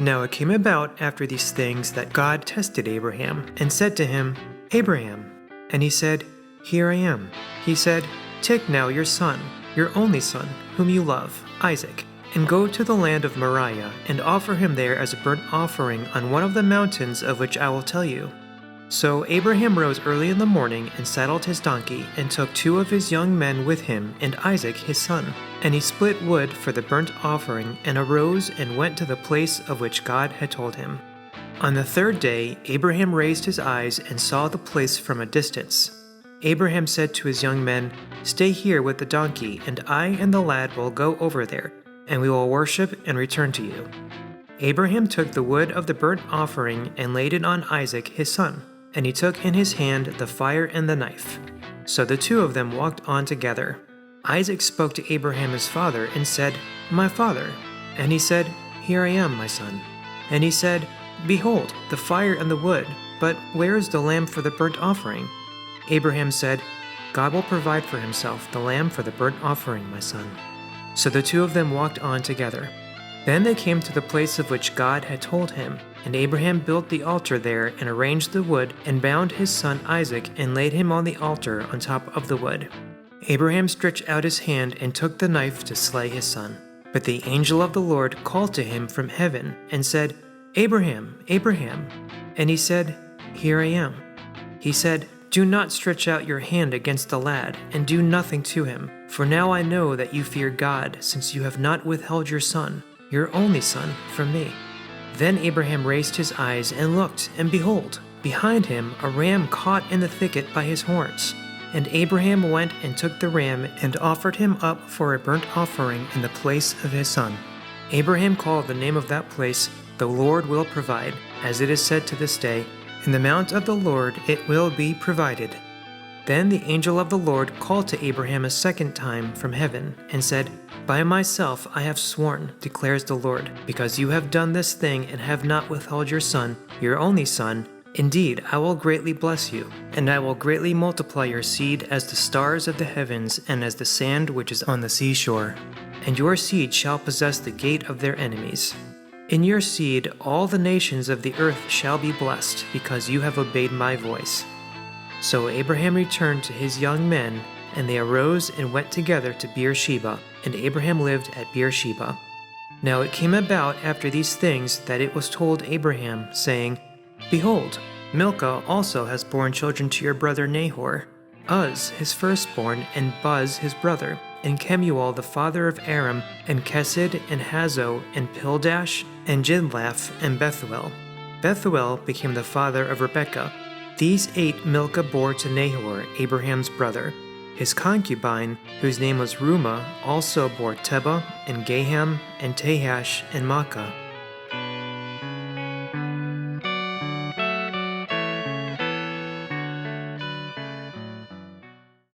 Now it came about after these things that God tested Abraham, and said to him, Abraham. And he said, Here I am. He said, Take now your son, your only son, whom you love, Isaac, and go to the land of Moriah, and offer him there as a burnt offering on one of the mountains of which I will tell you. So Abraham rose early in the morning and saddled his donkey, and took 2 of his young men with him, and Isaac his son. And he split wood for the burnt offering, and arose and went to the place of which God had told him. On the 3rd day Abraham raised his eyes and saw the place from a distance. Abraham said to his young men, Stay here with the donkey, and I and the lad will go over there, and we will worship and return to you. Abraham took the wood of the burnt offering and laid it on Isaac his son, and he took in his hand the fire and the knife. So the 2 of them walked on together. Isaac spoke to Abraham his father and said, My father. And he said, Here I am, my son. And he said, Behold, the fire and the wood, but where is the lamb for the burnt offering? Abraham said, God will provide for himself the lamb for the burnt offering, my son. So the 2 of them walked on together. Then they came to the place of which God had told him, and Abraham built the altar there and arranged the wood and bound his son Isaac and laid him on the altar on top of the wood. Abraham stretched out his hand and took the knife to slay his son. But the angel of the Lord called to him from heaven and said, Abraham, Abraham. And he said, Here I am. He said, Do not stretch out your hand against the lad, and do nothing to him. For now I know that you fear God, since you have not withheld your son, your only son, from me. Then Abraham raised his eyes and looked, and behold, behind him a ram caught in the thicket by his horns. And Abraham went and took the ram and offered him up for a burnt offering in the place of his son. Abraham called the name of that place, The Lord will provide, as it is said to this day, In the mount of the Lord it will be provided. Then the angel of the Lord called to Abraham a 2nd time from heaven, and said, By myself I have sworn, declares the Lord, because you have done this thing and have not withheld your son, your only son. Indeed, I will greatly bless you, and I will greatly multiply your seed as the stars of the heavens and as the sand which is on the seashore. And your seed shall possess the gate of their enemies. In your seed all the nations of the earth shall be blessed, because you have obeyed my voice. So Abraham returned to his young men, and they arose and went together to Beersheba, and Abraham lived at Beersheba. Now it came about after these things that it was told Abraham, saying, Behold, Milcah also has borne children to your brother Nahor, Uz his firstborn, and Buz his brother, and Kemuel the father of Aram, and Kesed, and Hazo, and Pildash, and Jidlaph, and Bethuel. Bethuel became the father of Rebekah. These 8 Milcah bore to Nahor, Abraham's brother. His concubine, whose name was Reumah, also bore Tebah, and Gaham, and Tahash, and Maacah.